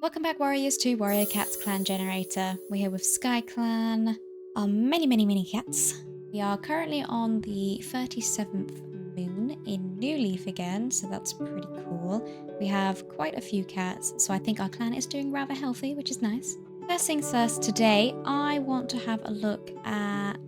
Welcome back, Warriors, to Warrior Cats Clan Generator. We're here with Skyclan, our many cats. We are currently on the 37th moon in New Leaf again, so that's pretty cool. We have quite a few cats, so I think our clan is doing rather healthy, which is nice. First things first, today I want to have a look at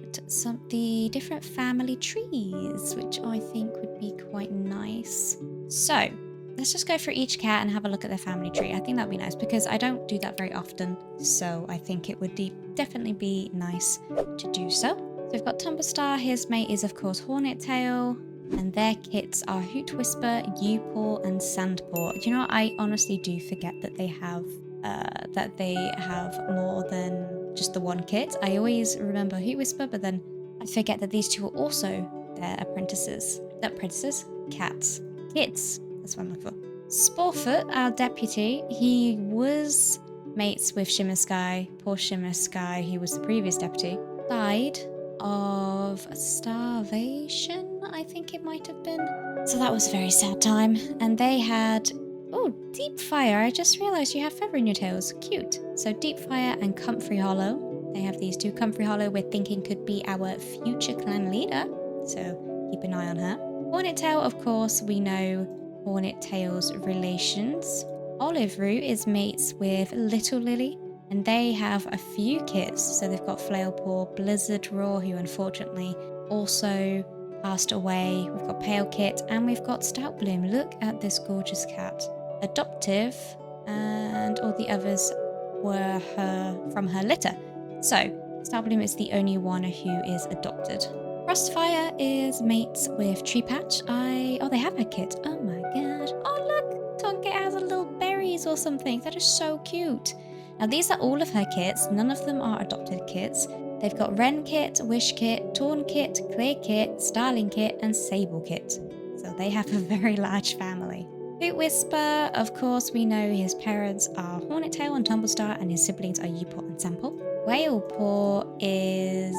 the different family trees, which I think would be quite nice. So, let's just go through each cat and have a look at their family tree. I think that'd be nice because I don't do that very often. So I think it would definitely be nice to do so. So we've got Tumblestar. His mate is, of course, Hornettail. And their kits are Hoot Whisper, Upaw, and Sandpaw. Do you know what? I honestly do forget that they have more than just the one kit. I always remember Hoot Whisper, but then I forget that these two are also their apprentices. Cats. Kids. That's what I'm looking for. Sporefoot, our deputy, he was mates with Shimmer Sky. Poor Shimmer Sky, he was the previous deputy, died of starvation, I think it might have been. So that was a very sad time. And they had, oh, Deep Fire. I just realized you have feather in your tails. Cute. So Deep Fire and Comfrey Hollow. They have these two. Comfrey Hollow we're thinking could be our future clan leader. So keep an eye on her. Hornettail, of course, we know Hornettail's relations. Olive Root is mates with Little Lily, and they have a few kits. So they've got Flailpaw, Blizzard Roar, who unfortunately also passed away. We've got Pale Kit, and we've got Stout Bloom. Look at this gorgeous cat. Adoptive, and all the others were from her litter. So Stout Bloom is the only one who is adopted. Frostfire is mates with Tree Patch. Oh, they have a kit. Oh my god. Oh, look! Tonka has a little berries or something. That is so cute. Now, these are all of her kits. None of them are adopted kits. They've got Wren Kit, Wish Kit, Torn Kit, Clear Kit, Starling Kit, and Sable Kit. So they have a very large family. Hoot Whisper, of course, we know his parents are Hornettail and Tumblestar, and his siblings are Upaw and Sandpaw. Whalepaw is...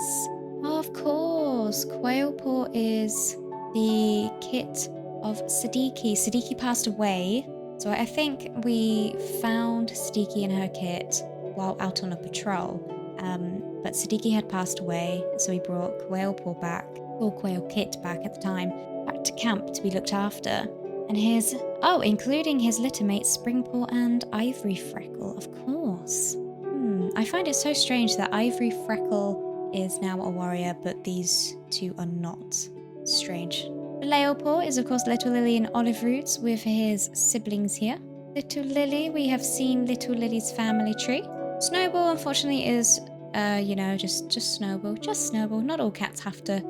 Oh, of course, Quailpaw is the kit of Siddiqui. Siddiqui passed away, so I think we found Siddiqui in her kit while out on a patrol. But Siddiqui had passed away, so we brought Quailpaw back, or Quail Kit back at the time, back to camp to be looked after. And including his littermates Springpaw and Ivory Freckle, of course. I find it so strange that Ivory Freckle is now a warrior, but these two are not. Strange. Flailpaw is, of course, Little Lily and Olive Roots with his siblings here. Little Lily, we have seen Little Lily's family tree. Snowball, unfortunately, is, just Snowball. Just Snowball. Not all cats have to,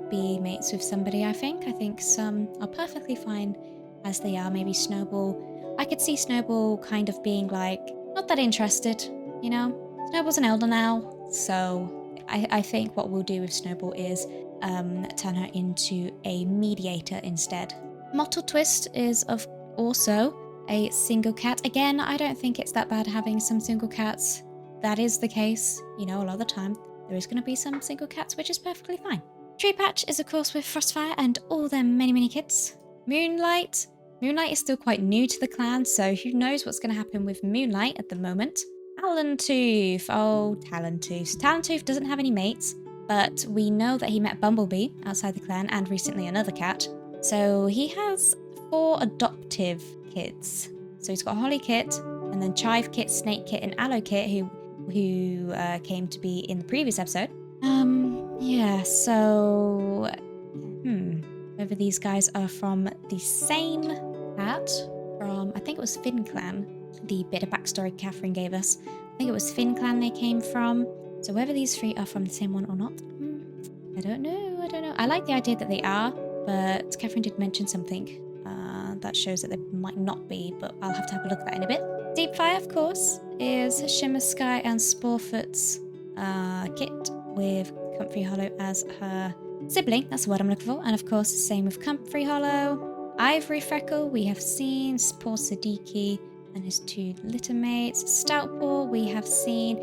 be mates with somebody, I think. I think some are perfectly fine as they are. Maybe Snowball. I could see Snowball kind of being like, not that interested, Snowball's an elder now, so I think what we'll do with Snowball is turn her into a mediator instead. Mottle Twist is also a single cat. Again, I don't think it's that bad having some single cats. That is the case. A lot of the time there is going to be some single cats, which is perfectly fine. Tree Patch is, of course, with Frostfire and all their many kits. Moonlight. Moonlight is still quite new to the clan, so who knows what's going to happen with Moonlight at the moment. Talentooth. Oh, Talentooth. Talentooth doesn't have any mates, but we know that he met Bumblebee outside the clan and recently another cat. So he has 4 adoptive kids. So he's got Holly Kit, and then Chive Kit, Snake Kit, and Aloe Kit, who came to be in the previous episode. Whether these guys are from the same cat from, I think it was Finn Clan. The bit of backstory Catherine gave us. I think it was Finn Clan they came from. So whether these 3 are from the same one or not, I don't know. I like the idea that they are, but Catherine did mention something that shows that they might not be, but I'll have to have a look at that in a bit. Deep Fire, of course, is Shimmer Sky and Sporefoot's kit with Comfrey Hollow as her sibling. That's the word I'm looking for. And of course, same with Comfrey Hollow. Ivory Freckle, we have seen. Poor Siddiqui and his 2 littermates. Stoutpaw, we have seen.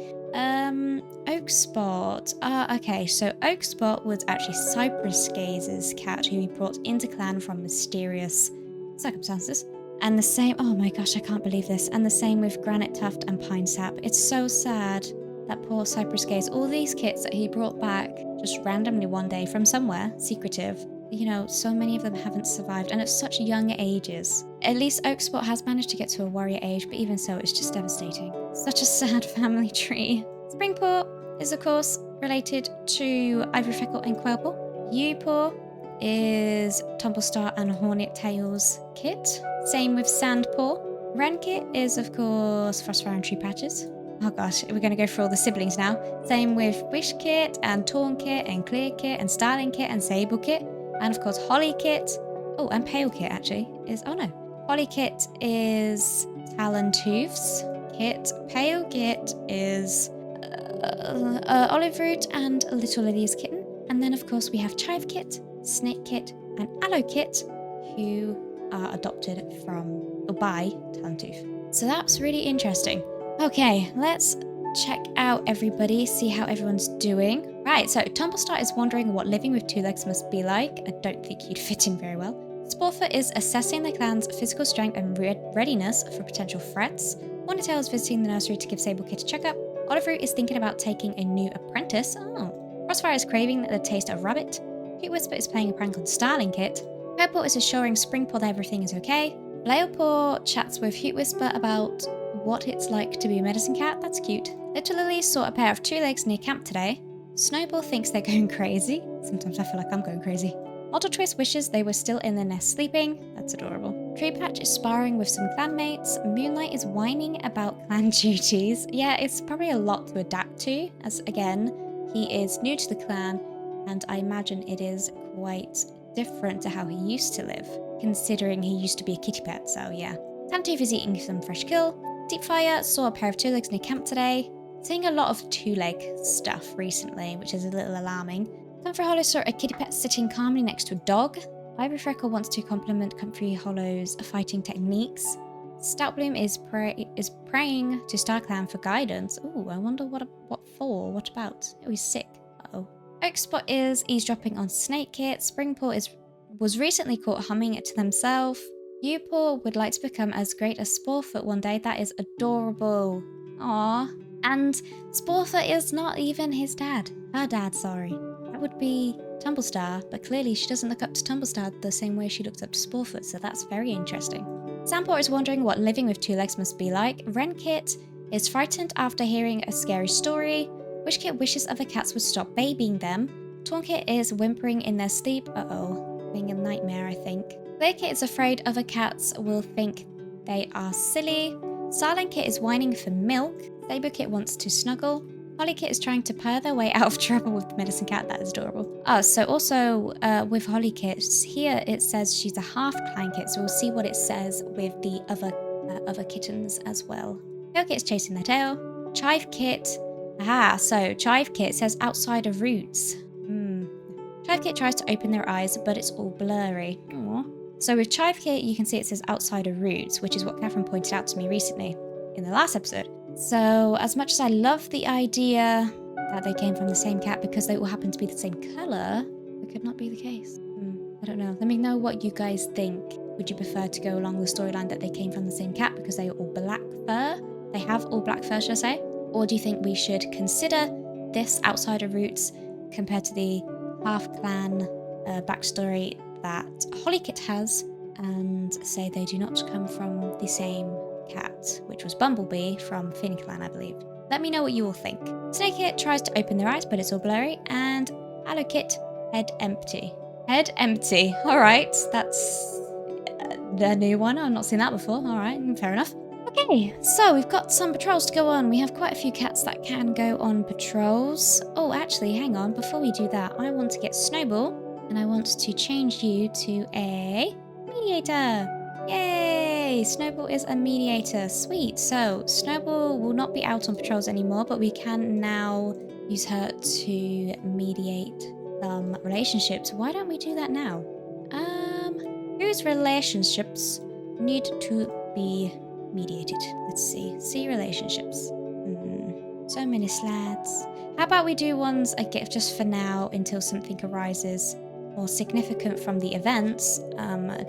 Oak Spot. Okay, so Oak Spot was actually Cypress Gaze's cat who he brought into clan from mysterious circumstances. And the same, oh my gosh, I can't believe this. And the same with Granite Tuft and Pine Sap. It's so sad that poor Cypress Gaze, all these kits that he brought back just randomly one day from somewhere, secretive. You know, so many of them haven't survived and at such young ages. At least Oak Spot has managed to get to a warrior age, but even so, it's just devastating. Such a sad family tree. Springpaw is of course related to Ivory Freckle and Quailpaw. Upaw is Tumblestar and Hornet Tails kit. Same with Sandpaw. Wrenkit is of course Frostfire and Tree Patches. Oh gosh, we're going to go through all the siblings now. Same with Wish Kit and Torn Kit and Clear Kit and Starling Kit and Sable Kit. And of course Holly Kit. Oh, and Pale Kit actually is, oh no. Holly Kit is Talontoof's Kit. Pale Kit is Olive Root and Little Lily's Kitten. And then of course we have Chive Kit, Snake Kit and Aloe Kit, who are adopted from or by Talentoof. So that's really interesting. Okay, let's check out everybody, see how everyone's doing. Right, so Tumblestar is wondering what living with two legs must be like. I don't think he'd fit in very well. Sporefoot is assessing the clan's physical strength and readiness for potential threats. Hornetail is visiting the nursery to give Sable Kit a checkup. Olive Root is thinking about taking a new apprentice. Oh. Crossfire is craving the taste of rabbit. Hoot Whisper is playing a prank on Starling Kit. Purple is assuring Springpaw that everything is okay. Flailpaw chats with Hoot Whisper about what it's like to be a medicine cat. That's cute. Little Lily saw a pair of two legs near camp today. Snowball thinks they're going crazy. Sometimes I feel like I'm going crazy. Mottle Twist wishes they were still in their nest sleeping. That's adorable. Tree Patch is sparring with some clanmates. Moonlight is whining about clan duties. Yeah, it's probably a lot to adapt to, as again, he is new to the clan, and I imagine it is quite different to how he used to live, considering he used to be a kitty pet, so yeah. Tantoof is eating some fresh kill. Deepfire saw a pair of two legs near camp today. Seeing a lot of two-leg stuff recently, which is a little alarming. Comfrey Hollow saw a kitty pet sitting calmly next to a dog. Ivory Freckle wants to compliment Comfrey Hollow's fighting techniques. Stoutbloom is praying to StarClan for guidance. Ooh, I wonder what for? What about? Oh, he's sick. Uh-oh. Oakspot is eavesdropping on Snake Kit. Springpaw was recently caught humming it to themselves. Upaw would like to become as great as Sporefoot one day. That is adorable. Aww. And Sporefoot is not even his dad. Her dad, sorry. That would be Tumblestar, but clearly she doesn't look up to Tumblestar the same way she looks up to Sporefoot, so that's very interesting. Sandpaw is wondering what living with two legs must be like. Wrenkit is frightened after hearing a scary story. Wishkit wishes other cats would stop babying them. Tornkit is whimpering in their sleep. Uh-oh. Being a nightmare, I think. Clearkit is afraid other cats will think they are silly. Starling Kit is whining for milk. Sabrekit wants to snuggle. Hollykit is trying to purr their way out of trouble with the medicine cat. That is adorable. Oh, so also with Hollykit, here it says she's a half clan kit, so we'll see what it says with the other kittens as well. Tailkit is chasing their tail. Chive Kit. So Chive Kit says outside of roots. Chive Kit tries to open their eyes, but it's all blurry. Aww. So with Chive Kit, you can see it says outside of roots, which is what Catherine pointed out to me recently in the last episode. So as much as I love the idea that they came from the same cat because they all happen to be the same colour, it could not be the case. I don't know. Let me know what you guys think. Would you prefer to go along the storyline that they came from the same cat because they are all black fur? They have all black fur, should I say? Or do you think we should consider this outsider roots compared to the half-clan backstory that Hollykit has and say they do not come from the same cat, which was Bumblebee from FiniClan, I believe. Let me know what you all think. Snakekit tries to open their eyes, but it's all blurry, and Allokit, head empty. Head empty. Alright, that's the new one. I've not seen that before. Alright, fair enough. Okay, so we've got some patrols to go on. We have quite a few cats that can go on patrols. Oh, actually, hang on. Before we do that, I want to get Snowball, and I want to change you to a mediator. Yay! Snowball is a mediator. Sweet. So, Snowball will not be out on patrols anymore, but we can now use her to mediate some relationships. Why don't we do that now? Whose relationships need to be mediated? Let's see. See relationships. So many slads. How about we do ones I get just for now until something arises? more significant from the events,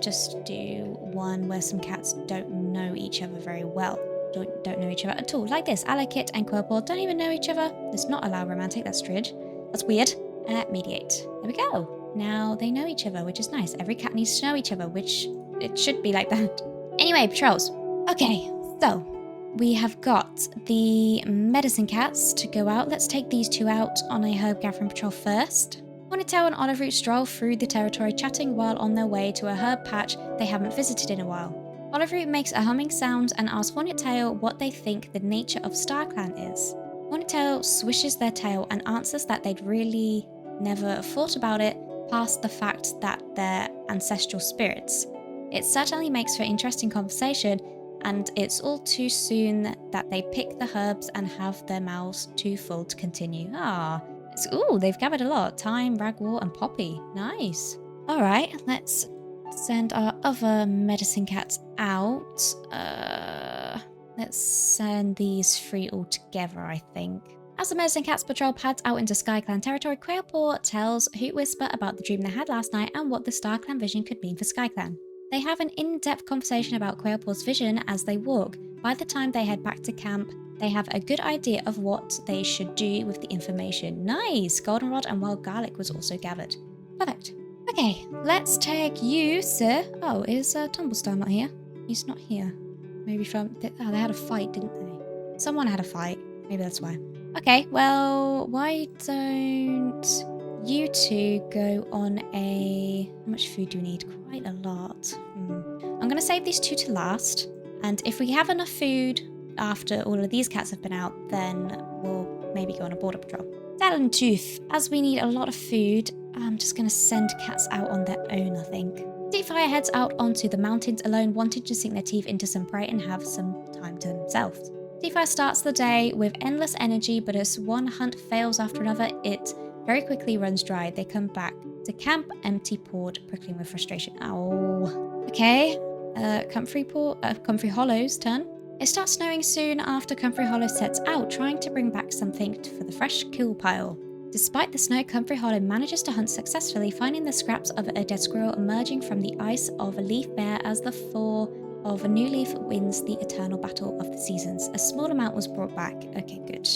just do one where some cats don't know each other very well. Don't know each other at all. Like this, Alakit and Quirpor don't even know each other. Let's not allow romantic, that's strange. That's weird. Mediate. There we go. Now they know each other, which is nice. Every cat needs to know each other, which it should be like that. Anyway, patrols. Okay, so we have got the medicine cats to go out. Let's take these two out on a herb gathering patrol first. Ponytail and Olive Root stroll through the territory, chatting while on their way to a herb patch they haven't visited in a while. Olive Root makes a humming sound and asks Ponytail what they think the nature of Skyclan is. Ponytail swishes their tail and answers that they'd really never thought about it past the fact that they're ancestral spirits. It certainly makes for interesting conversation, and it's all too soon that they pick the herbs and have their mouths too full to continue. Ooh, they've gathered a lot. Thyme, ragwort, and poppy. Nice. Alright, let's send our other medicine cats out. Let's send these three all together, I think. As the medicine cats patrol pads out into Skyclan territory, Quailpaw tells Hoot Whisper about the dream they had last night and what the StarClan vision could mean for Skyclan. They have an in-depth conversation about Quailpaw's vision as they walk. By the time they head back to camp, they have a good idea of what they should do with the information. Nice! Goldenrod and wild garlic was also gathered. Perfect. Okay, let's take you, sir. Oh, is Tumblestar not here? He's not here. Maybe they had a fight, didn't they? Someone had a fight. Maybe that's why. Okay, well, why don't you two go on a... How much food do we need? Quite a lot. I'm going to save these two to last. And if we have enough food after all of these cats have been out, then we'll maybe go on a border patrol. Talentooth. As we need a lot of food, I'm just going to send cats out on their own, I think. Deepfire heads out onto the mountains alone, wanting to sink their teeth into some prey and have some time to themselves. Deepfire starts the day with endless energy, but as one hunt fails after another, it very quickly runs dry. They come back to camp, empty-pawed, prickling with frustration. Ow. Okay, Comfrey Hollow's turn. It starts snowing soon after Comfrey Hollow sets out, trying to bring back something for the fresh kill pile. Despite the snow, Comfrey Hollow manages to hunt successfully, finding the scraps of a dead squirrel emerging from the ice of a leaf bear as the fall of a new leaf wins the eternal battle of the seasons. A small amount was brought back. Okay, good.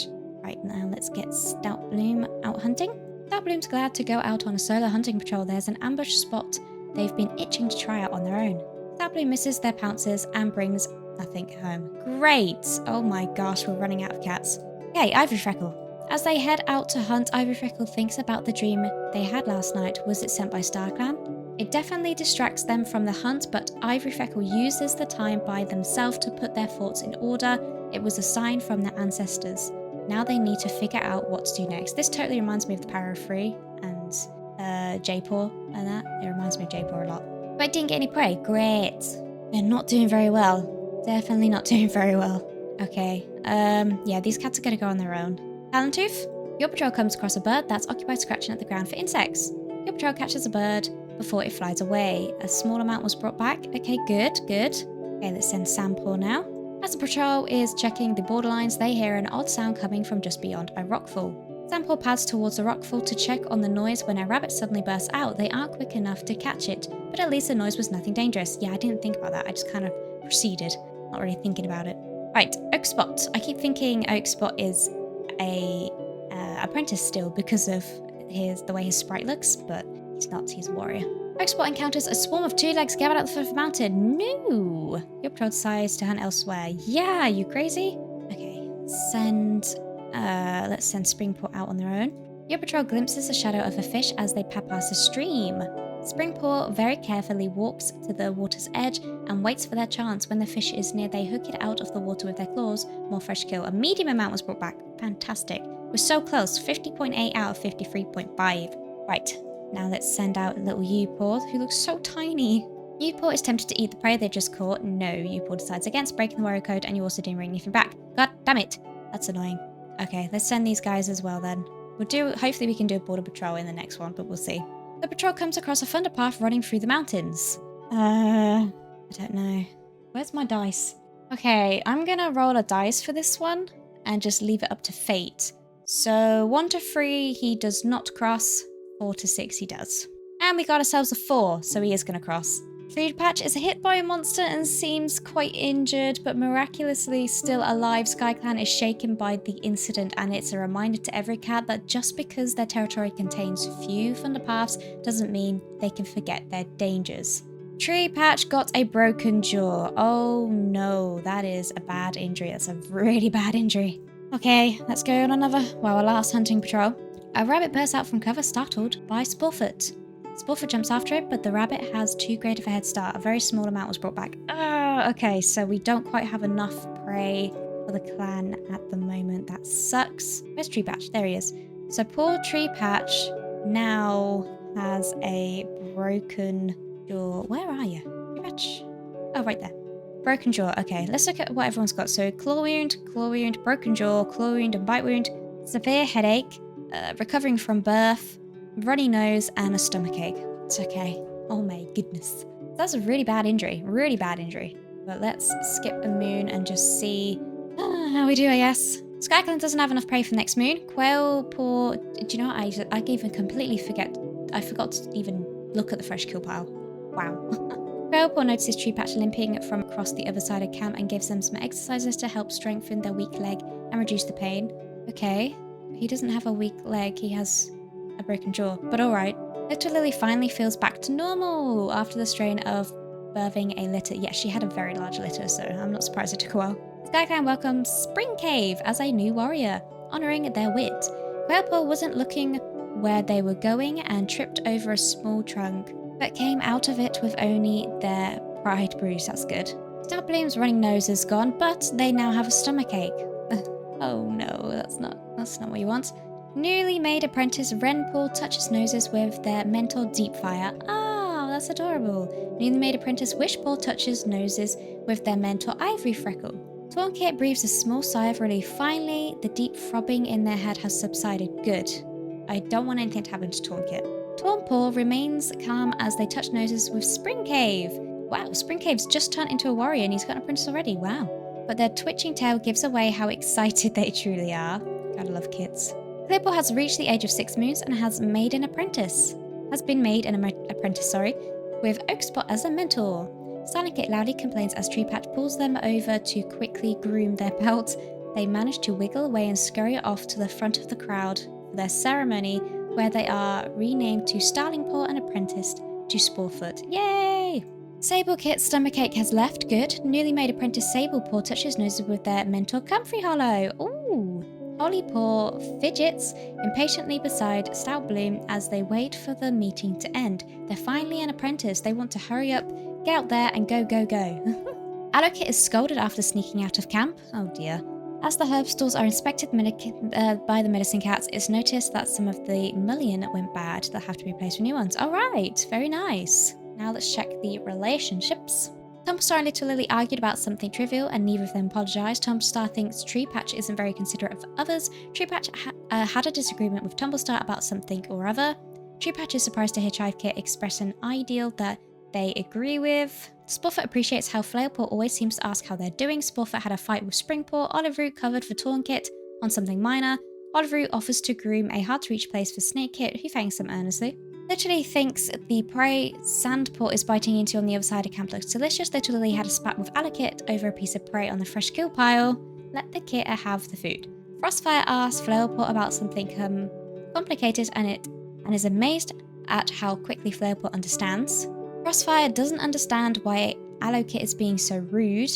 Right, now let's get Stout Bloom out hunting. Stout Bloom's glad to go out on a solo hunting patrol. There's an ambush spot they've been itching to try out on their own. Stout Bloom misses their pounces and brings nothing home. Great! Oh my gosh, we're running out of cats. Okay, Ivory Freckle. As they head out to hunt, Ivory Freckle thinks about the dream they had last night. Was it sent by StarClan? It definitely distracts them from the hunt, but Ivory Freckle uses the time by themselves to put their thoughts in order. It was a sign from their ancestors. Now they need to figure out what to do next. This totally reminds me of the Power of Free and J-Paw and that. It reminds me of J-Paw a lot. But I didn't get any prey. Great. They're not doing very well. Definitely not doing very well. Okay. Yeah, these cats are going to go on their own. Talentooth, your patrol comes across a bird that's occupied scratching at the ground for insects. Your patrol catches a bird before it flies away. A small amount was brought back. Okay, good. Okay, let's send Sampaw now. As the patrol is checking the borderlines, they hear an odd sound coming from just beyond a rockfall. Sampaw pads towards the rockfall to check on the noise when a rabbit suddenly bursts out. They aren't quick enough to catch it, but at least the noise was nothing dangerous. Yeah, I didn't think about that. I just kind of proceeded, not really thinking about it. Right, Oak Spot. I keep thinking Oak Spot is a apprentice still because of the way his sprite looks, but he's not. He's a warrior. Oak Spot encounters a swarm of two legs gathered at the foot of the mountain. No! Your patrol decides to hunt elsewhere. Yeah, you crazy? Okay, let's send Springpaw out on their own. Your patrol glimpses the shadow of a fish as they past a stream. Springpaw very carefully walks to the water's edge and waits for their chance. When the fish is near, they hook it out of the water with their claws. More fresh kill. A medium amount was brought back. Fantastic. We're so close. 50.8 out of 53.5. Right. Now let's send out little Upaw, who looks so tiny. Upaw is tempted to eat the prey they just caught. No, Upaw decides against breaking the warrior code, and you also didn't bring anything back. God damn it. That's annoying. Okay, let's send these guys as well then. Hopefully we can do a border patrol in the next one, but we'll see. The patrol comes across a thunder path running through the mountains. I don't know. Where's my dice? Okay, I'm gonna roll a dice for this one and just leave it up to fate. So 1 to 3 he does not cross, 4 to 6 he does. And we got ourselves a 4, so he is going to cross. Food Patch is hit by a monster and seems quite injured, but miraculously still alive. Skyclan is shaken by the incident, and it's a reminder to every cat that just because their territory contains few thunderpaths doesn't mean they can forget their dangers. Tree Patch got a broken jaw. Oh no, that is a bad injury. That's a really bad injury. Okay, let's go on our last hunting patrol. A rabbit bursts out from cover, startled by Sporefoot. Sporefoot jumps after it, but the rabbit has too great of a head start. A very small amount was brought back. Okay, so we don't quite have enough prey for the clan at the moment. That sucks. Where's Tree Patch? There he is. So poor Tree Patch now has a broken jaw. Where are you? Tree Patch? Oh, right there. Broken jaw. Okay, let's look at what everyone's got. So claw wound, broken jaw, claw wound and bite wound, severe headache, recovering from birth, runny nose, and a stomachache. It's okay. Oh my goodness. That's a really bad injury. Really bad injury. But let's skip a moon and just see how we do, I guess. Skyclan doesn't have enough prey for next moon. Quail paw. Do you know what? I even completely forget. I forgot to even look at the fresh kill pile. Wow. Quail paw notices Tree Patch limping from across the other side of camp and gives them some exercises to help strengthen their weak leg and reduce the pain. Okay. He doesn't have a weak leg. He has a broken jaw, but alright. Little Lily finally feels back to normal after the strain of birthing a litter. Yeah, she had a very large litter, so I'm not surprised it took a while. Skyclan welcomes Spring Cave as a new warrior, honouring their wit. Quailpaw wasn't looking where they were going and tripped over a small trunk, but came out of it with only their pride bruise. That's good. Stabloom's running nose is gone, but they now have a stomachache. Oh no, that's not what you want. Newly made apprentice Renpaw touches noses with their mentor Deepfire. Ah, that's adorable. Newly made apprentice Wishpaw touches noses with their mentor Ivory Freckle. Tawnkit breathes a small sigh of relief. Finally, the deep throbbing in their head has subsided. Good. I don't want anything to happen to Tawnkit. Tawmpaw remains calm as they touch noses with Spring Cave. Wow, Spring Cave's just turned into a warrior and he's got an apprentice already. Wow. But their twitching tail gives away how excited they truly are. Gotta love kits. Clearpaw has reached the age of 6 moons and has been made an apprentice, with Oakspot as a mentor. Silent Kit loudly complains as Tree Patch pulls them over to quickly groom their pelt. They manage to wiggle away and scurry off to the front of the crowd for their ceremony, where they are renamed to Starlingpaw and apprenticed to Sporefoot. Yay! Sable Kit's stomachache has left. Good. Newly made apprentice Sablepaw touches noses with their mentor Comfrey Hollow. Ooh! Hollypaw fidgets impatiently beside Stoutbloom as they wait for the meeting to end. They're finally an apprentice. They want to hurry up, get out there, and go, go, go. Allokit is scolded after sneaking out of camp. Oh dear. As the herb stores are inspected by the medicine cats, it's noticed that some of the mullion went bad. They'll have to be replaced with new ones. Alright, very nice. Now let's check the relationships. Tumblestar and Little Lily argued about something trivial and neither of them apologised. Tumblestar thinks Tree Patch isn't very considerate of others. Tree Patch had a disagreement with Tumblestar about something or other. Tree Patch is surprised to hear Chivekit express an ideal that they agree with. Sporefoot appreciates how Flailpaw always seems to ask how they're doing. Sporefoot had a fight with Springpaw. Olive covered for Tawnkit on something minor. Olive offers to groom a hard-to-reach place for Snakekit, who thanks him earnestly. Literally thinks the prey Sandpaw is biting into on the other side of camp looks delicious. Little Lily had a spat with Allokit over a piece of prey on the fresh kill pile. Let the kit have the food. Frostfire asks Flailpaw about something complicated and is amazed at how quickly Flailpaw understands. Frostfire doesn't understand why Allokit is being so rude.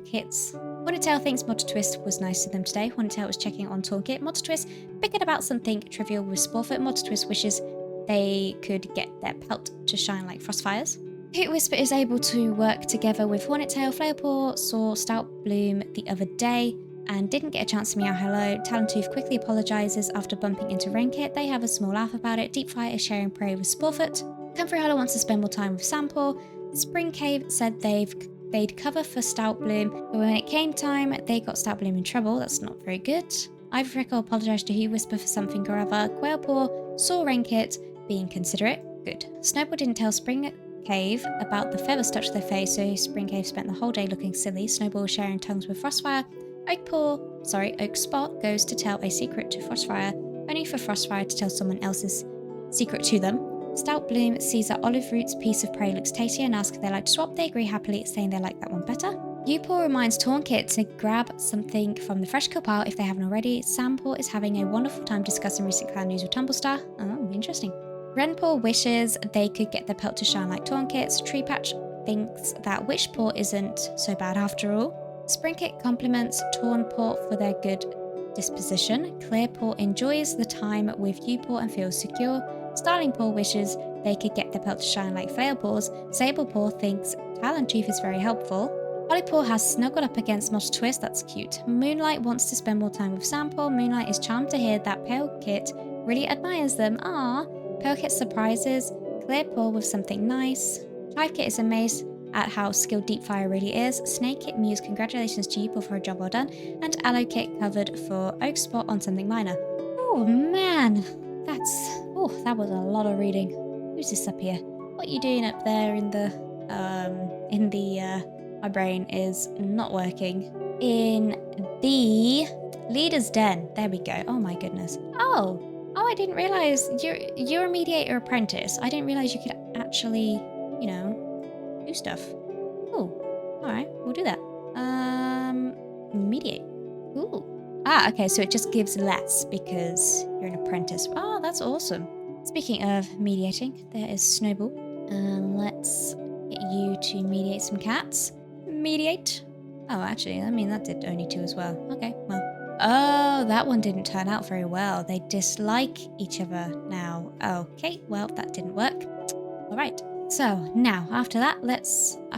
Kits. Hornetail thinks Modtwist was nice to them today. Hornetail was checking on Tawnkit. Modtwist bickered about something trivial with Sporefoot. Modtwist wishes they could get their pelt to shine like Frostfire's. Hoot Whisper is able to work together with Hornetail. Flailpaw saw Stoutbloom the other day and didn't get a chance to meow hello. Talentooth quickly apologises after bumping into Renkit. They have a small laugh about it. Deepfire is sharing prey with Sporefoot. Comfrey Hollow wants to spend more time with Sandpaw. Spring Cave said they'd cover for Stoutbloom, but when it came time, they got Stoutbloom in trouble. That's not very good. Ivory Freckle apologised to Hoot Whisper for something or other. Quailpaw saw Renkit being considerate. Good. Snowball didn't tell Spring Cave about the feathers touched their face, so Spring Cave spent the whole day looking silly. Snowball was sharing tongues with Frostfire. Oakspot goes to tell a secret to Frostfire, only for Frostfire to tell someone else's secret to them. Stout Bloom sees that Olive Root's piece of prey looks tasty and asks if they like to swap. They agree happily, saying they like that one better. Upaw reminds Tornkit to grab something from the fresh kill pile if they haven't already. Sampaw is having a wonderful time discussing recent clan news with Tumblestar. Oh, interesting. Renpaw wishes they could get their pelt to shine like Tornkit's. Treepatch thinks that Wishpaw isn't so bad after all. Springkit compliments Tornpaw for their good disposition. Clearpaw enjoys the time with Upaw and feels secure. Starlingpaw wishes they could get their pelt to shine like Flailpaw's. Sablepaw thinks Talentooth is very helpful. Hollypaw has snuggled up against Moss Twist, that's cute. Moonlight wants to spend more time with Sampaw. Moonlight is charmed to hear that Pale Kit really admires them. Pale Kit surprises Clearpaw with something nice. Chive Kit is amazed at how skilled Deepfire really is. Snake Kit mews congratulations to Upaw for a job well done. And Aloe Kit covered for Oak Spot on something minor. Oh man, that was a lot of reading. Who's this up here? What are you doing up there in the my brain is not working. In the Leader's Den. There we go. Oh my goodness. Oh, I didn't realize you're a mediator apprentice. I didn't realize you could actually, do stuff. Oh, all right, we'll do that. Mediate. Ooh. Okay, so it just gives less because you're an apprentice. Oh, that's awesome. Speaking of mediating, there is Snowball. Let's get you to mediate some cats. Mediate. Oh, actually, I mean, that did only 2 as well. Okay, well. Oh, that one didn't turn out very well. They dislike each other now. Okay, well, that didn't work. All right. So, now, after that,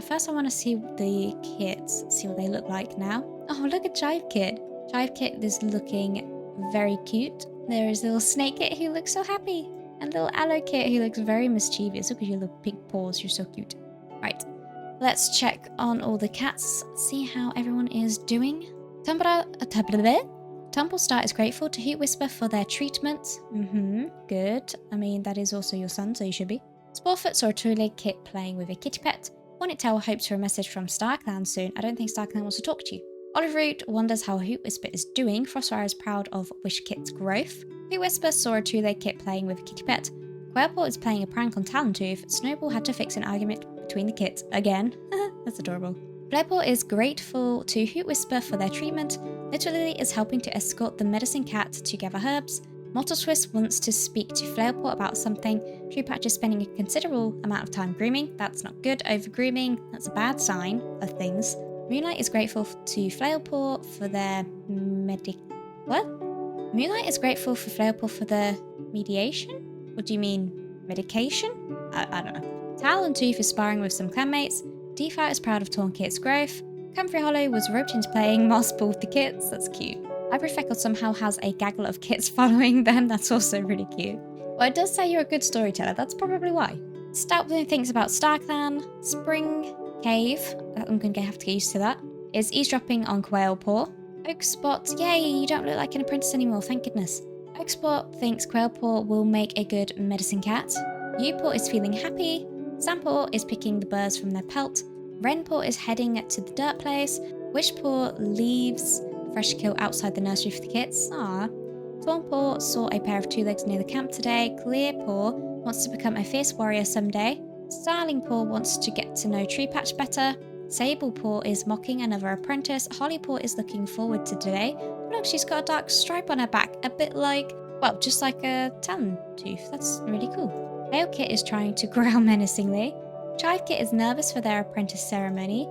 first I want to see the kits, see what they look like now. Oh, look at Chive Kit. Chive Kit is looking very cute. There is little Snake Kit who looks so happy. And little Aloe Kit who looks very mischievous. Look at your little pink paws, you're so cute. Right. Let's check on all the cats, see how everyone is doing. Tumblestar is grateful to Hoot Whisper for their treatment. Good. I mean, that is also your son, so you should be. Sporefoot saw a two-legged kit playing with a kitty pet. Hornettail hopes for a message from Skyclan soon. I don't think Skyclan wants to talk to you. Olive Root wonders how Hoot Whisper is doing. Frostfire is proud of Wish Kit's growth. Hoot Whisper saw a two-legged kit playing with a kitty pet. Quailpaw is playing a prank on Talentooth. Snowball had to fix an argument between the kits again. That's adorable. Flairpaw is grateful to Hoot Whisper for their treatment. Little Lily is helping to escort the medicine cat to gather herbs. Mottle Twist wants to speak to Flairpaw about something. Treepatch is spending a considerable amount of time grooming. That's not good. Over grooming, that's a bad sign of things. Moonlight is grateful to Flairpaw for their Moonlight is grateful for Flairpaw for their mediation? What do you mean? Medication? I don't know. Talentooth is sparring with some clanmates. Deepfire is proud of Tornkit's growth. Comfrey Hollow was roped into playing Moss Ball with the kits. That's cute. Ivory Freckle somehow has a gaggle of kits following them. That's also really cute. Well, it does say you're a good storyteller. That's probably why. Stout Bloom thinks about Starclan. Spring Cave, I'm going to have to get used to that, is eavesdropping on Quailpaw. Oak Spot, yay, you don't look like an apprentice anymore, thank goodness. Oak Spot thinks Quailpaw will make a good medicine cat. Upaw is feeling happy. Sampaw is picking the birds from their pelt. Renpaw is heading to the dirt place. Wishpaw leaves fresh kill outside the nursery for the kits. Tornpaw saw a pair of two legs near the camp today. Clearpaw wants to become a fierce warrior someday. Starlingpaw wants to get to know Treepatch better. Sablepaw is mocking another apprentice. Hollypaw is looking forward to today. Look, she's got a dark stripe on her back, a bit like, well, just like a Talentooth. That's really cool. Pale Kit is trying to growl menacingly. Chive Kit is nervous for their apprentice ceremony.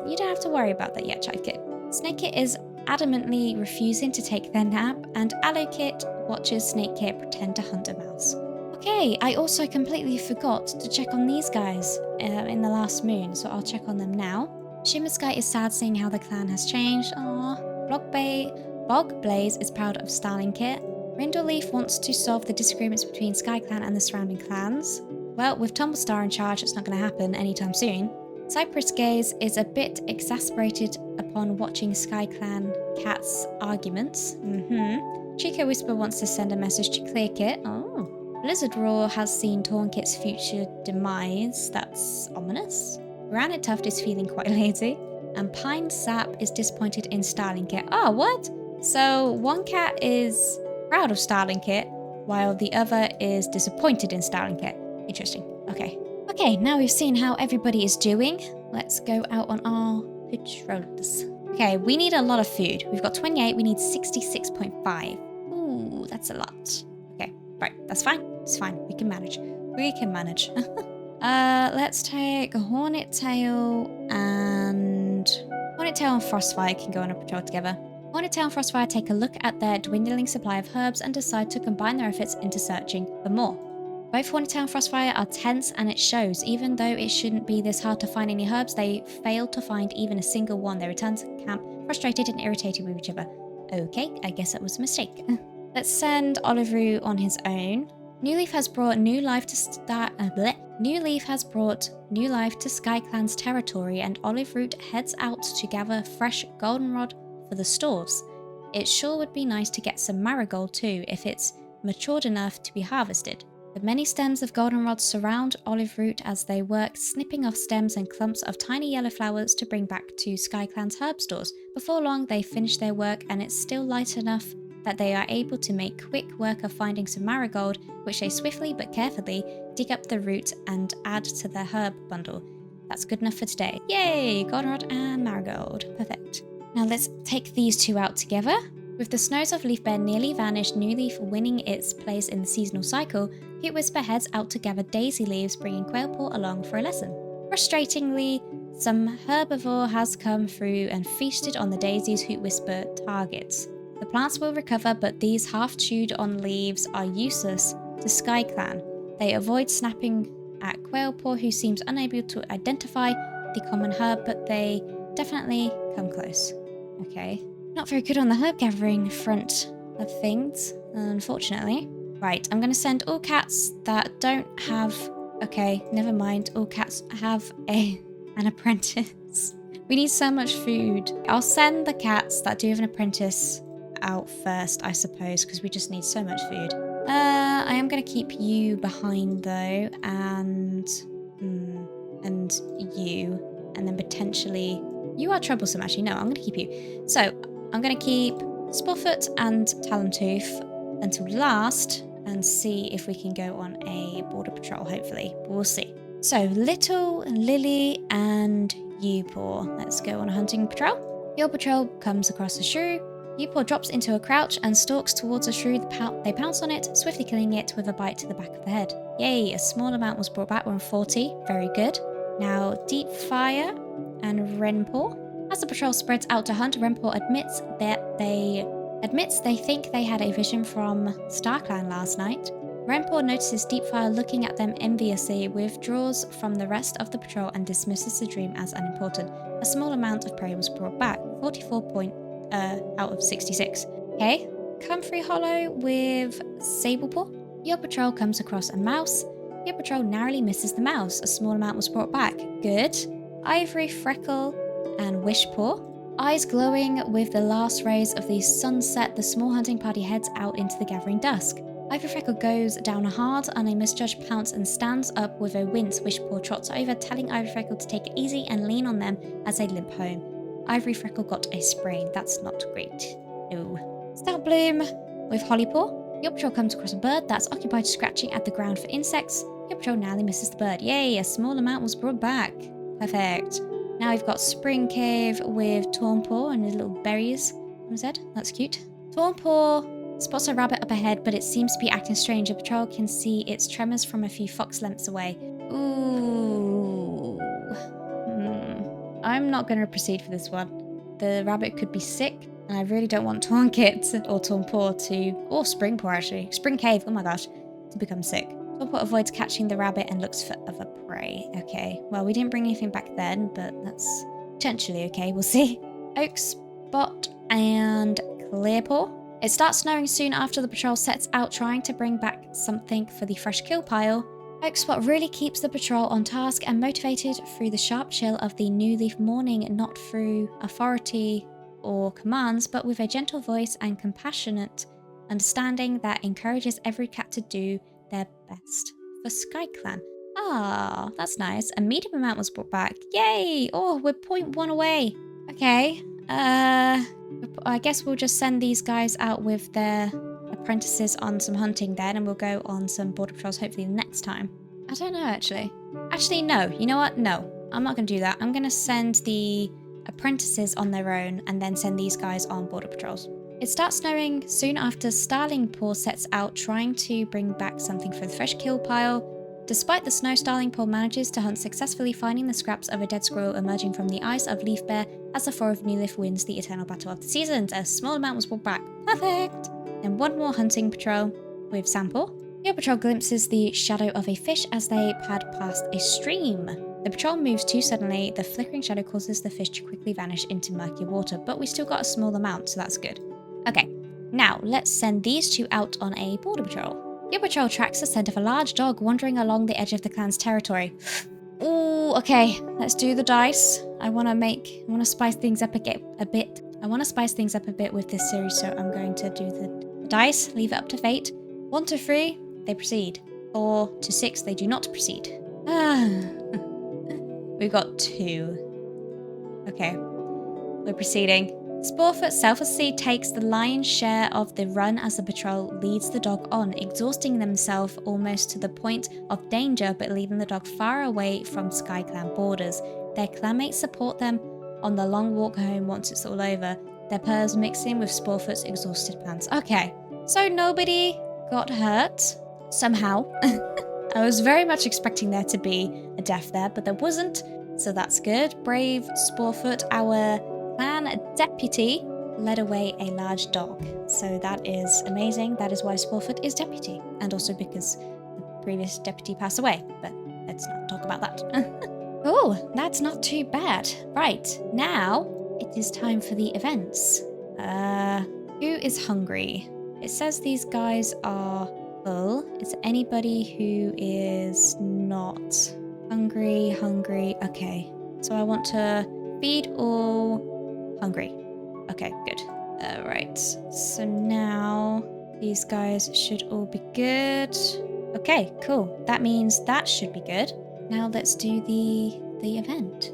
You don't have to worry about that yet, Chive Kit. Snake Kit is adamantly refusing to take their nap, and Aloe Kit watches Snake Kit pretend to hunt a mouse. Okay, I also completely forgot to check on these guys in the last moon, so I'll check on them now. Shimmer Sky is sad seeing how the clan has changed. Bog Blaze is proud of Starling Kit. Rindleleaf wants to solve the disagreements between Skyclan and the surrounding clans. Well, with Tumblestar in charge, it's not going to happen anytime soon. Cypress Gaze is a bit exasperated upon watching Skyclan cats' arguments. Chico Whisper wants to send a message to Clear Kit. Blizzard Roar has seen Tornkit's future demise. That's ominous. Granite Tuft is feeling quite lazy. And Pine Sap is disappointed in Starling Kit. What? So one cat is proud of Starling Kit, while the other is disappointed in Starling Kit. Interesting. Okay. Okay, now we've seen how everybody is doing. Let's go out on our patrols. Okay, we need a lot of food. We've got 28, we need 66.5. Ooh, that's a lot. Okay, right, that's fine. It's fine. We can manage. We can manage. Let's take a Hornet Tail and Frostfire can go on a patrol together. Hornet Tail and Frostfire take a look at their dwindling supply of herbs and decide to combine their efforts into searching for more. Both Hornet Tail and Frostfire are tense and it shows. Even though it shouldn't be this hard to find any herbs, they fail to find even a single one. They return to camp frustrated and irritated with each other. Okay, I guess that was a mistake. Let's send Oliveroo on his own. New Leaf has brought new life to Skyclan's territory, and Oliveroo heads out to gather fresh goldenrod for the stores. It sure would be nice to get some marigold too, if it's matured enough to be harvested. The many stems of goldenrod surround Oliveroo as they work, snipping off stems and clumps of tiny yellow flowers to bring back to Skyclan's herb stores. Before long, they finish their work, and it's still light enough that they are able to make quick work of finding some marigold, which they swiftly but carefully dig up the root and add to their herb bundle. That's good enough for today. Yay! Goldenrod and marigold. Perfect. Now let's take these two out together. With the snows of Leafbear nearly vanished, New Leaf winning its place in the seasonal cycle, Hoot Whisper heads out to gather daisy leaves, bringing Quailpaw along for a lesson. Frustratingly, some herbivore has come through and feasted on the daisies Hoot Whisper targets. The plants will recover, but these half-chewed-on leaves are useless to Skyclan. They avoid snapping at Quailpaw, who seems unable to identify the common herb, but they definitely come close. Okay. Not very good on the herb gathering front of things, unfortunately. Right, I'm going to send all cats that don't have... Okay, never mind. All cats have an apprentice. We need so much food. I'll send the cats that do have an apprentice out first, I suppose, because we just need so much food. I am going to keep you behind though, and you, and then potentially you are troublesome. Actually, no, I'm going to keep you. So I'm going to keep Sporefoot and Talentooth until last, and see if we can go on a border patrol. Hopefully, but we'll see. So Little, Lily, and Upaw. Let's go on a hunting patrol. Your patrol comes across a shrew. Upaw drops into a crouch and stalks towards a shrew. They pounce on it, swiftly killing it with a bite to the back of the head. Yay, a small amount was brought back. We're on 40. Very good. Now, Deep Fire and Renpaw. As the patrol spreads out to hunt, Renpaw admits they think they had a vision from StarClan last night. Renpaw notices Deepfire looking at them enviously, withdraws from the rest of the patrol and dismisses the dream as unimportant. A small amount of prey was brought back, 44 out of 66. Okay, Comfrey Hollow with Sablepaw. Your patrol comes across a mouse. Your patrol narrowly misses the mouse. A small amount was brought back. Good. Ivory Freckle and Wishpaw. Eyes glowing with the last rays of the sunset, the small hunting party heads out into the gathering dusk. Ivory Freckle goes down hard on a misjudged pounce and stands up with a wince. Wishpaw trots over, telling Ivory Freckle to take it easy and lean on them as they limp home. Ivory Freckle got a sprain. That's not great. No. Star Bloom with Hollypaw. Your patrol comes across a bird that's occupied scratching at the ground for insects. Your patrol narrowly misses the bird. Yay, a small amount was brought back. Perfect. Now we've got Spring Cave with Tornpaw and his little berries on his head. That's cute. Tornpaw spots a rabbit up ahead, but it seems to be acting strange. The patrol can see its tremors from a few fox lengths away. Ooh. I'm not going to proceed for this one. The rabbit could be sick, and I really don't want Tornkit or Tornpaw to, or Springpaw actually, Spring Cave, oh my gosh, to become sick. Tornpaw avoids catching the rabbit and looks for other prey. Okay, well, we didn't bring anything back then, but that's potentially okay. We'll see. Oak Spot and Clearpaw. It starts snowing soon after the patrol sets out trying to bring back something for the fresh kill pile. Oak Spot really keeps the patrol on task and motivated through the sharp chill of the New Leaf morning, not through authority or commands, but with a gentle voice and compassionate understanding that encourages every cat to do their best for Skyclan. Ah, that's nice. A medium amount was brought back. Yay! Oh, we're 0.1 away. Okay. I guess we'll just send these guys out with their apprentices on some hunting then, and we'll go on some border patrols hopefully next time. I don't know, actually. Actually, no. You know what? No. I'm not going to do that. I'm going to send the apprentices on their own and then send these guys on border patrols. It starts snowing soon after Starlingpaw sets out trying to bring back something for the fresh kill pile. Despite the snow, Starlingpaw manages to hunt successfully, finding the scraps of a dead squirrel emerging from the ice of Leaf Bear as the 4 of New Leaf wins the eternal battle of the seasons. A small amount was brought back. Perfect! And one more hunting patrol with Sample. Your patrol glimpses the shadow of a fish as they pad past a stream. The patrol moves too suddenly. The flickering shadow causes the fish to quickly vanish into murkier water, but we still got a small amount, so that's good. Okay, now let's send these two out on a border patrol. Your patrol tracks the scent of a large dog wandering along the edge of the clan's territory. Ooh, okay, let's do the dice. I want to spice things up a bit. I want to spice things up a bit with this series, so I'm going to do the dice, leave it up to fate. 1 to 3, they proceed. 4 to 6, they do not proceed. We've got 2. Okay, we're proceeding. Sporefoot selflessly takes the lion's share of the run as the patrol leads the dog on, exhausting themselves almost to the point of danger but leaving the dog far away from Skyclan borders. Their clanmates support them on the long walk home once it's all over, their purrs mixing with Sporefoot's exhausted pants. Okay, so nobody got hurt somehow. I was very much expecting there to be a death there, but there wasn't, so that's good. Brave Sporefoot, our clan deputy, led away a large dog. So that is amazing. That is why Sporefoot is deputy. And also because the previous deputy passed away. But let's not talk about that. Oh, that's not too bad. Right, now it is time for the events. Who is hungry? It says these guys are full. Is there anybody who is not hungry? Okay. So I want to feed all hungry. Okay, good. Right. So now these guys should all be good. Okay, cool. That means that should be good. Now let's do the event.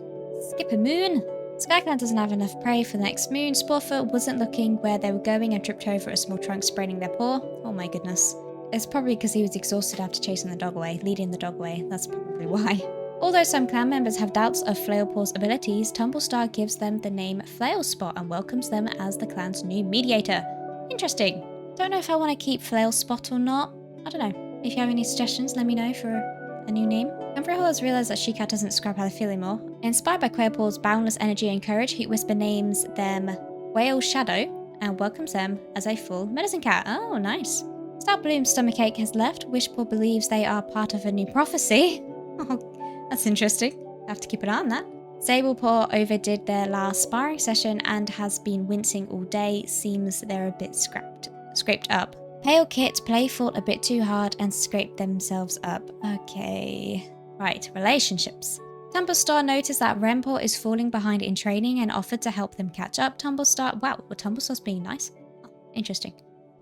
Skip a moon. Skyclan doesn't have enough prey for the next moon. Sporefoot wasn't looking where they were going and tripped over a small trunk, spraining their paw. Oh my goodness. It's probably because he was exhausted after chasing the dog away, leading the dog away. That's probably why. Although some clan members have doubts of Flailpaw's abilities, Tumblestar gives them the name Flailspot and welcomes them as the clan's new mediator. Interesting. Don't know if I want to keep Flailspot or not. I don't know. If you have any suggestions, let me know for a new name. Umbrella has realised that She-Cat doesn't describe how they feel anymore. Inspired by Quailpaw's boundless energy and courage, Hoot Whisper names them Whale Shadow and welcomes them as a full medicine cat. Oh, nice. Star Bloom's stomachache has left. Wishpaw believes they are part of a new prophecy. Oh, that's interesting. I have to keep an eye on that. Sablepaw overdid their last sparring session and has been wincing all day. Seems they're a bit scraped up. Pale Kit play fought a bit too hard and scraped themselves up. Okay. Right, relationships. Tumblestar noticed that Rempaw is falling behind in training and offered to help them catch up. Tumblestar, wow, well, Tumblestar's being nice. Oh, interesting.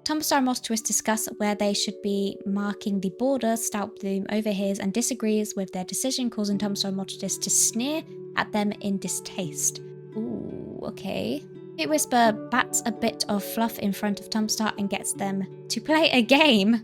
Tumblestar and Mottotwist discuss where they should be marking the border. Stout Bloom overhears and disagrees with their decision, causing Tumblestar and Mottotwist to sneer at them in distaste. Ooh, okay. Hoot Whisper bats a bit of fluff in front of Tumblestar and gets them to play a game.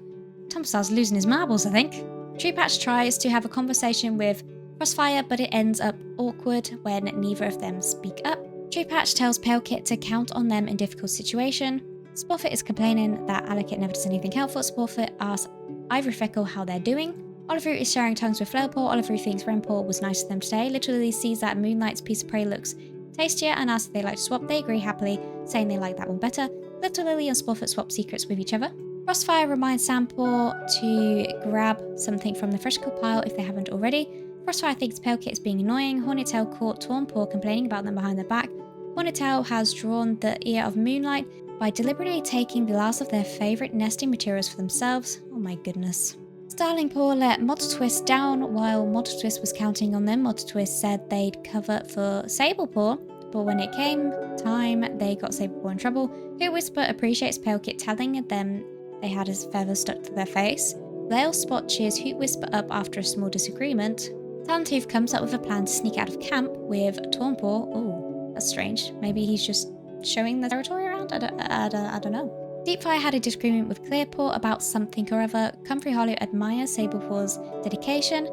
Tumblestar's losing his marbles, I think. Treepatch tries to have a conversation with Crossfire, but it ends up awkward when neither of them speak up. Treepatch tells Pale Kit to count on them in difficult situation. Sporefoot is complaining that Alakit never does anything helpful. Sporefoot asks Ivory Freckle how they're doing. Oliver is sharing tongues with Flailpaw. Oliver thinks Rempaw was nice to them today. Literally sees that Moonlight's piece of prey looks tastier and asks if they like to swap. They agree happily, saying they like that one better. Little Lily and Sporefoot swap secrets with each other. Crossfire reminds Sampaw to grab something from the fresh kill pile if they haven't already. Crossfire thinks Pale Kit is being annoying. Hornettail caught Tornpaw complaining about them behind their back. Hornettail has drawn the ear of Moonlight by deliberately taking the last of their favourite nesting materials for themselves. Oh my goodness. Starlingpaw let Mottotwist down while Mottotwist was counting on them. Mottotwist said they'd cover for Sablepaw, but when it came time, they got Sablepaw in trouble. Hoot Whisper appreciates Pale Kit telling them they had his feather stuck to their face. Flailspot cheers Hoot Whisper up after a small disagreement. Talentooth comes up with a plan to sneak out of camp with Tornpaw. Oh, that's strange. Maybe he's just showing the territory around? I don't know. Deepfire had a disagreement with Clearport about something or other. Comfrey Hollow admires Sablepaws' dedication.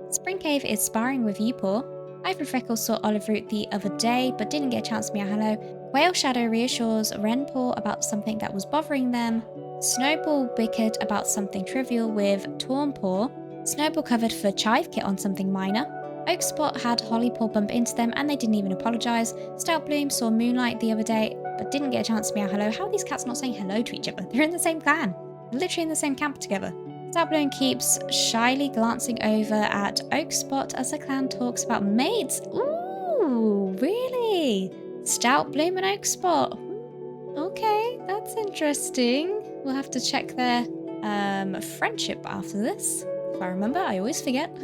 Spring Cave is sparring with Viewport. Ivory Freckles saw Olive Root the other day, but didn't get a chance to meow hello. Whale Shadow reassures Renpaw about something that was bothering them. Snowball bickered about something trivial with Tornpaw. Snowball covered for Chive Kit on something minor. Oakspot had Hollypaw bump into them and they didn't even apologise. Stout Bloom saw Moonlight the other day, but didn't get a chance to meow hello. How are these cats not saying hello to each other? They're in the same clan. They're literally in the same camp together. Stout Bloom keeps shyly glancing over at Oakspot as the clan talks about mates. Ooh, really? Stout Bloom and Oakspot. Okay, that's interesting. We'll have to check their friendship after this. If I remember, I always forget.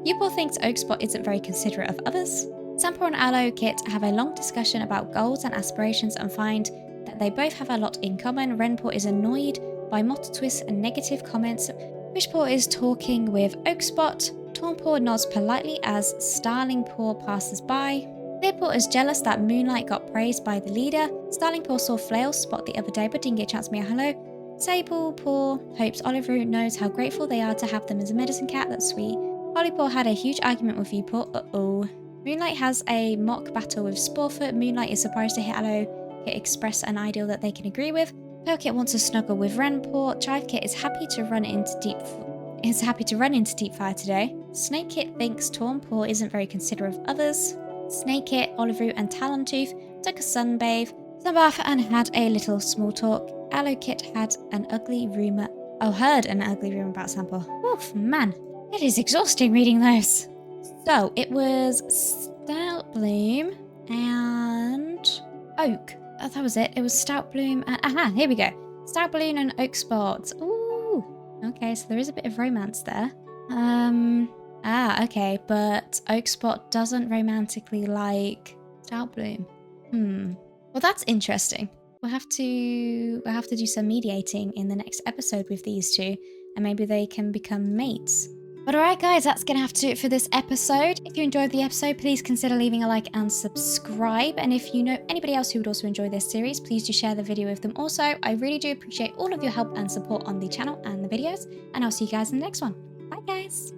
Viewport thinks Oakspot isn't very considerate of others. Sampo and Aloe Kit have a long discussion about goals and aspirations and find that they both have a lot in common. Renpaw is annoyed by Mottltwist's and negative comments. Wishpaw is talking with Oakspot. Tornpaw nods politely as Starlingpaw passes by. Clearpaw is jealous that Moonlight got praised by the leader. Starlingpaw saw Flail spot the other day but didn't get a chance to meow hello. Sablepaw hopes Olive Root knows how grateful they are to have them as a medicine cat. That's sweet. Hollypaw had a huge argument with Viewport. Uh-oh. Moonlight has a mock battle with Sporefoot. Moonlight is surprised to hear Aloe Kit express an ideal that they can agree with. Pearlkit wants to snuggle with Renpaw. Chivekit is happy to run into Deepfire today. Snakekit thinks Tornpaw isn't very considerate of others. Snakekit, Olive-Root and Talentooth took a sunbathe, sunbath and had a little small talk. Aloekit had an ugly rumour. Heard an ugly rumour about Sample. Oof, man. It is exhausting reading those. So, it was Stout Bloom and Oak. Oh, that was it. It was Stout Bloom and... Aha, here we go. Stout Bloom and Oak Spot. Ooh. Okay, so there is a bit of romance there. Okay, but Oak Spot doesn't romantically like Stout Bloom. Well, that's interesting. We'll have to do some mediating in the next episode with these two, and maybe they can become mates. But alright guys, that's going to have to do it for this episode. If you enjoyed the episode, please consider leaving a like and subscribe. And if you know anybody else who would also enjoy this series, please do share the video with them also. I really do appreciate all of your help and support on the channel and the videos. And I'll see you guys in the next one. Bye guys!